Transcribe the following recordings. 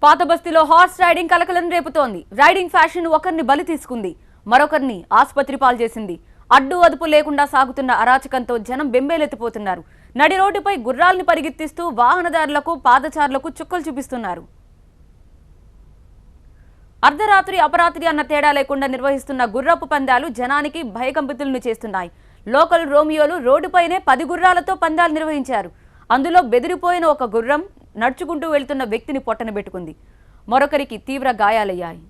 పాత బస్తీలో horse riding కలకలం రేపుతోంది. రైడింగ్ ఫ్యాషన్ ఒకరిని బలి తీసుకుంది, మరొకరిని ఆసుపత్రి పాలు చేసింది. అడ్డు అదుపు లేకుండా సాగుతున్న అరాచకంతో జనం బెంబేలెత్తిపోతున్నారు. నడి రోడ్డుపై గుర్రాల్ని పరిగెత్తిస్తూ వాహనదారులకు పాదచారులకు చుక్కలు చూపిస్తున్నారు. అర్ధరాత్రి అపరాత్రి అన్న తేడా లేకుండా నిర్వహిస్తున్న గుర్రపు పందాలు జనానికి భయకంపితులను చేస్తున్నాయి. లోకల్ రోమియోలు రోడ్డుపైనే 10 గుర్రాలతో పందాలు నిర్వహించారు. అందులో బెదిరిపోయిన ఒక గుర్రం నడుచుకుంటూ వెళ్తున్న వ్యక్తిని పొట్టనబెట్టుకుంది. మరొకరికి తీవ్ర గాయాలయ్యాయి.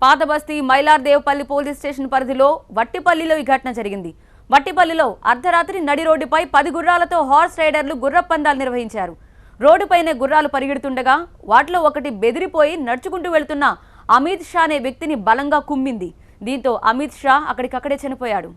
పాతబస్తీ మైలార్దేవ్పల్లి పోలీస్ స్టేషన్ పరిధిలో వట్టిపల్లిలో ఈ ఘటన జరిగింది. వట్టిపల్లిలో అర్ధరాత్రి నడి రోడ్డుపై 10 గుర్రాలతో హార్స్ రైడర్లు గుర్రపు పందాలు నిర్వహించారు. రోడ్డుపైనే గుర్రాలు పరిగెడుతుండగా వాటిలో ఒకటి బెదిరిపోయి నడుచుకుంటూ వెళ్తున్న అమిత్ షా అనే వ్యక్తిని బలంగా కుమ్మింది. దీంతో అమిత్ షా అక్కడికక్కడే చనిపోయాడు.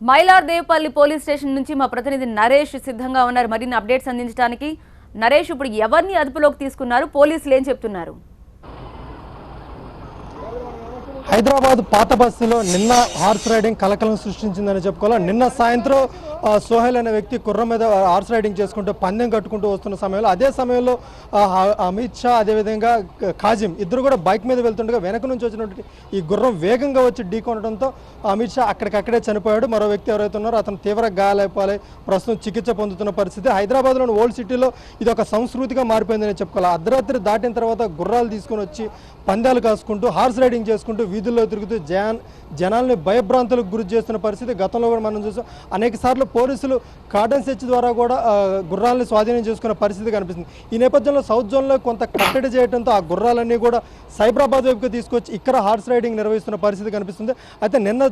మైలార్దేవ్పల్లి పోలీస్ స్టేషన్ నుంచి మా ప్రతినిధి నరేష్ సిద్ధంగా ఉన్నారు మరిన్ని అప్డేట్స్ అందించడానికి. నరేష్, ఇప్పుడు ఎవరిని అదుపులోకి తీసుకున్నారు, పోలీసులు ఏం చెప్తున్నారు? హైదరాబాద్ పాత బస్తీలో నిన్న హార్స్ రైడింగ్ కలకలం సృష్టించిందని చెప్పుకోవాలి. నిన్న సాయంత్రం సోహెల్ అనే వ్యక్తి కుర్రం మీద హార్స్ రైడింగ్ చేసుకుంటూ పందెం కట్టుకుంటూ వస్తున్న సమయంలో అదే సమయంలో అమిత్ షా అదేవిధంగా కాజిం ఇద్దరు కూడా బైక్ మీద వెళ్తుండగా వెనక నుంచి వచ్చినటువంటి ఈ గుర్రం వేగంగా వచ్చి ఢీకొనడంతో అమిత్ షా అక్కడికక్కడే చనిపోయాడు. మరో వ్యక్తి ఎవరైతే ఉన్నారో అతను తీవ్ర గాయాలైపోయి ప్రస్తుతం చికిత్స పొందుతున్న పరిస్థితి. హైదరాబాద్లోని ఓల్డ్ సిటీలో ఇది ఒక సంస్కృతిగా మారిపోయిందని చెప్పుకోవాలి. అర్ధరాత్రి దాటిన తర్వాత గుర్రాలు తీసుకొని వచ్చి పందాలు కాసుకుంటూ హార్స్ రైడింగ్ చేసుకుంటూ వీధుల్లో తిరుగుతూ జనాల్ని భయభ్రాంతులకు గురి చేస్తున్న పరిస్థితి గతంలో కూడా మనం చూసాం. అనేక సార్లు పోలీసులు కార్డన్ సెర్చ్ ద్వారా కూడా గుర్రాలను స్వాధీనం చేసుకున్న పరిస్థితి కనిపిస్తుంది. ఈ నేపథ్యంలో సౌత్ జోన్లో కొంత కట్టడి చేయడంతో ఆ గుర్రాలన్నీ కూడా సైబరాబాద్ వైపుకి తీసుకొచ్చి ఇక్కడ హార్స్ రైడింగ్ నిర్వహిస్తున్న పరిస్థితి కనిపిస్తుంది. అయితే నిన్న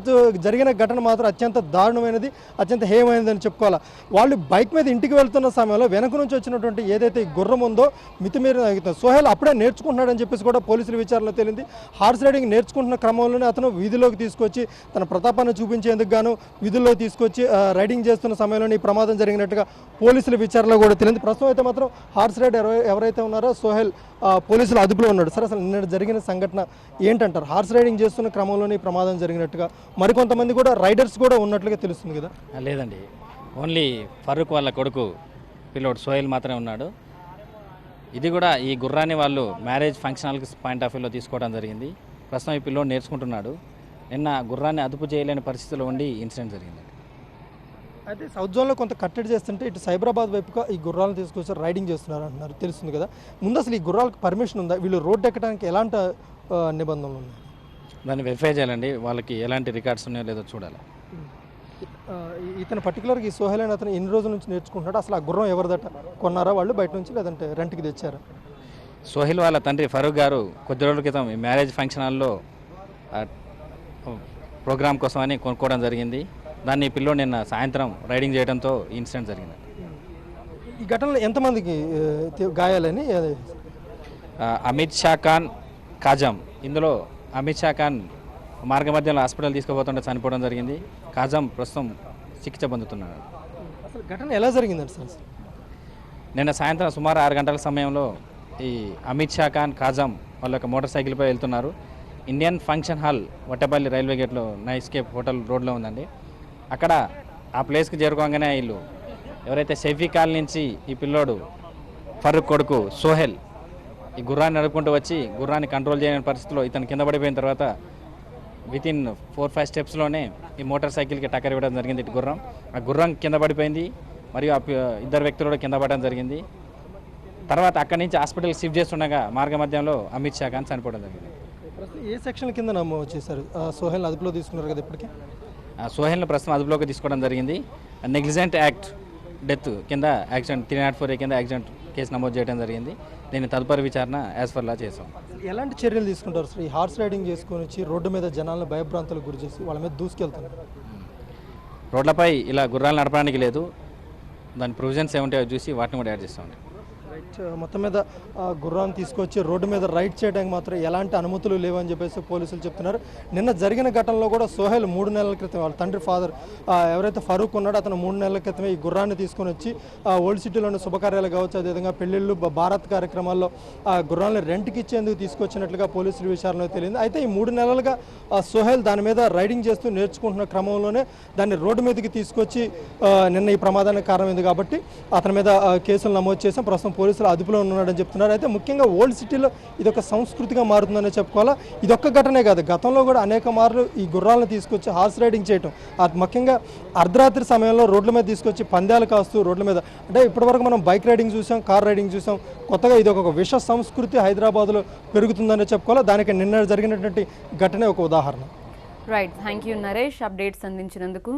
జరిగిన ఘటన మాత్రం అత్యంత దారుణమైనది, అత్యంత హేయమైనది అని చెప్పుకోవాలి. వాళ్ళు బైక్ మీద ఇంటికి వెళ్తున్న సమయంలో వెనక నుంచి వచ్చినటువంటి ఏదైతే ఈ గుర్రం ఉందో మితిమీరిన సోహెల్ అప్పుడే నేర్చుకుంటున్నాడని చెప్పేసి కూడా పోలీసుల విచారణలో తేలింది. హార్స్ రైడింగ్ నేర్చుకుంటున్న క్రమంలోనే అతను వీధిలోకి తీసుకొచ్చి తన ప్రతాపాన్ని చూపించేందుకు గాను వీధుల్లో తీసుకొచ్చి రైడింగ్ చేస్తున్న సమయంలోనే ఈ ప్రమాదం జరిగినట్టుగా పోలీసుల విచారణలో కూడా తెలియదు. ప్రస్తుతం అయితే మాత్రం హార్స్ రైడర్ ఎవరైతే ఉన్నారో సోహెల్ పోలీసుల అదుపులో ఉన్నాడు. సరే, అసలు నిన్న జరిగిన సంఘటన ఏంటంటారు? హార్స్ రైడింగ్ చేస్తున్న క్రమంలోనే ఈ ప్రమాదం జరిగినట్టుగా మరికొంతమంది కూడా రైడర్స్ కూడా ఉన్నట్లుగా తెలుస్తుంది కదా? లేదండి, ఓన్లీ ఫరూక్ వాళ్ళ కొడుకు పిల్లోడు సోహెల్ మాత్రమే ఉన్నాడు. ఇది కూడా ఈ గుర్రాన్ని వాళ్ళు మ్యారేజ్ ఫంక్షనల్కి పాయింట్ ఆఫ్ వ్యూలో తీసుకోవడం జరిగింది. ప్రస్తుతం ఈ పిల్లోడు నేర్చుకుంటున్నాడు. నిన్న గుర్రాన్ని అదుపు చేయలేని పరిస్థితిలో ఉండి ఇన్సిడెంట్ జరిగింది. అయితే సౌత్ జోన్లో కొంత కట్టడి చేస్తుంటే ఇటు సైబరాబాద్ వైపుగా ఈ గుర్రాలను తీసుకొచ్చి రైడింగ్ చేస్తున్నారు అంటున్నారు, తెలుస్తుంది కదా. ముందు అసలు ఈ గుర్రాలకు పర్మిషన్ ఉందా? వీళ్ళు రోడ్డు ఎక్కడానికి ఎలాంటి నిబంధనలు ఉన్నాయి? దాన్ని వెరిఫై చేయాలండి. వాళ్ళకి ఎలాంటి రికార్డ్స్ ఉన్నాయో లేదో చూడాలి. ఇతను పర్టికులర్గా ఈ సోహెల్ అని అతను ఎన్ని రోజుల నుంచి నేర్చుకుంటున్నాడు? అసలు ఆ గుర్రం ఎవరిదట? కొన్నారా వాళ్ళు బయట నుంచి, లేదంటే రెంట్కి తెచ్చారా? సోహెల్ వాళ్ళ తండ్రి ఫరూక్ గారు కొద్ది రోజుల క్రితం ఈ మ్యారేజ్ ఫంక్షన్ హాల్లో ప్రోగ్రామ్ కోసమని కొనుక్కోవడం జరిగింది. దాన్ని పిల్లోడు నిన్న సాయంత్రం రైడింగ్ చేయడంతో ఈ ఇన్సిడెంట్ జరిగింది. ఈ ఘటనలో ఎంతమందికి గాయాలని? అమిత్ షా ఖాన్, కాజం. ఇందులో అమిత్ షా ఖాన్ మార్గ మధ్యలో హాస్పిటల్ తీసుకుపోతుంటే చనిపోవడం జరిగింది. కాజం ప్రస్తుతం చికిత్స పొందుతున్నాడు. అసలు ఘటన ఎలా జరిగిందండి సార్? నిన్న సాయంత్రం సుమారు 6 గంటల సమయంలో ఈ అమిత్ షా ఖాన్, కాజం వాళ్ళ యొక్క మోటార్ సైకిల్పై వెళ్తున్నారు. Indian function hall Vattapalli railway గేట్లో నైస్కేప్ హోటల్ రోడ్లో ఉందండి. అక్కడ ఆ ప్లేస్కి చేరుకోగానే వీళ్ళు ఎవరైతే షెఫీ కాల్ నుంచి ఈ పిల్లోడు ఫరూక్ కొడుకు సోహెల్ ఈ గుర్రాన్ని నడుపుకుంటూ వచ్చి గుర్రాన్ని కంట్రోల్ చేయని పరిస్థితిలో ఇతను కింద పడిపోయిన తర్వాత వితిన్ 4-5 స్టెప్స్లోనే ఈ మోటార్ సైకిల్కి టక్కర్ ఇవ్వడం జరిగింది. ఇటు గుర్రం ఆ గుర్రం కింద పడిపోయింది. మరియు ఇద్దరు వ్యక్తులు కూడా కింద పడడం జరిగింది. తర్వాత అక్కడి నుంచి హాస్పిటల్కి షిఫ్ట్ చేస్తుండగా మార్గ మధ్యంలో అమిత్ షా ఖాన్ చనిపోవడం జరిగింది. ఏ సెక్షన్ కింద నమోదు చేశారు? సోహెల్ అదుపులో తీసుకున్నారు కదా ఇప్పటికీ? సోహెల్ను ప్రస్తుతం అదుపులోకి తీసుకోవడం జరిగింది. నెగ్లిజెంట్ యాక్ట్ డెత్ కింద యాక్సిడెంట్ 304A కింద యాక్సిడెంట్ కేసు నమోదు చేయడం జరిగింది. దీన్ని తదుపరి విచారణ యాజ్ పర్ లా చేసాం. ఎలాంటి చర్యలు తీసుకుంటారు సార్? ఈ హార్స్ రైడింగ్ చేసుకొని వచ్చి రోడ్డు మీద జనాలను భయభ్రాంతులకు గురి చేసి వాళ్ళ మీద దూసుకెళ్తున్నారు. రోడ్లపై ఇలా గుర్రాలు నడపడానికి లేదు. దాని ప్రొవిజన్స్ ఏముంటాయో చూసి వాటిని కూడా యాడ్ చేస్తామండి. రైట్ మొత్తం మీద గుర్రాన్ని తీసుకొచ్చి రోడ్డు మీద రైడ్ చేయడానికి మాత్రం ఎలాంటి అనుమతులు లేవని చెప్పేసి పోలీసులు చెప్తున్నారు. నిన్న జరిగిన ఘటనలో కూడా సోహెల్ 3 నెలల క్రితం వాళ్ళ తండ్రి ఫాదర్ ఎవరైతే ఫరూక్ ఉన్నాడో అతను 3 నెలల క్రితమే ఈ గుర్రాన్ని తీసుకొని వచ్చి ఓల్డ్ సిటీలోని శుభకార్యాలు కావచ్చు, అదేవిధంగా పెళ్లిళ్ళు భారత్ కార్యక్రమాల్లో గుర్రాన్ని రెంట్కి ఇచ్చేందుకు తీసుకొచ్చినట్లుగా పోలీసుల విచారణలో తెలిసింది. అయితే ఈ 3 నెలలుగా సోహెల్ దాని మీద రైడింగ్ చేస్తూ నేర్చుకుంటున్న క్రమంలోనే దాన్ని రోడ్డు మీదకి తీసుకొచ్చి నిన్న ఈ ప్రమాదానికి కారణమైంది కాబట్టి అతని మీద కేసులు నమోదు చేసాం. ప్రస్తుతం పోలీసులు అదుపులో ఉన్నాడని చెప్తున్నారు. అయితే ముఖ్యంగా ఓల్డ్ సిటీలో ఇది ఒక సంస్కృతిగా మారుతుందనే చెప్పుకోవాలా. ఇది ఒక్క ఘటనే కాదు, గతంలో కూడా అనేక మార్లు ఈ గుర్రాలను తీసుకొచ్చి హార్స్ రైడింగ్ చేయటం, ముఖ్యంగా అర్ధరాత్రి సమయంలో రోడ్ల మీద తీసుకొచ్చి పందాలు కాస్తూ రోడ్ల మీద, అంటే ఇప్పటివరకు మనం బైక్ రైడింగ్ చూసాం, కార్ రైడింగ్ చూసాం, కొత్తగా ఇది ఒక విష సంస్కృతి హైదరాబాద్లో పెరుగుతుందనే చెప్పుకోవాలా. దానికి నిన్న జరిగినటువంటి ఘటనే ఒక ఉదాహరణ. Right, thank you Naresh updates అందించినందుకు.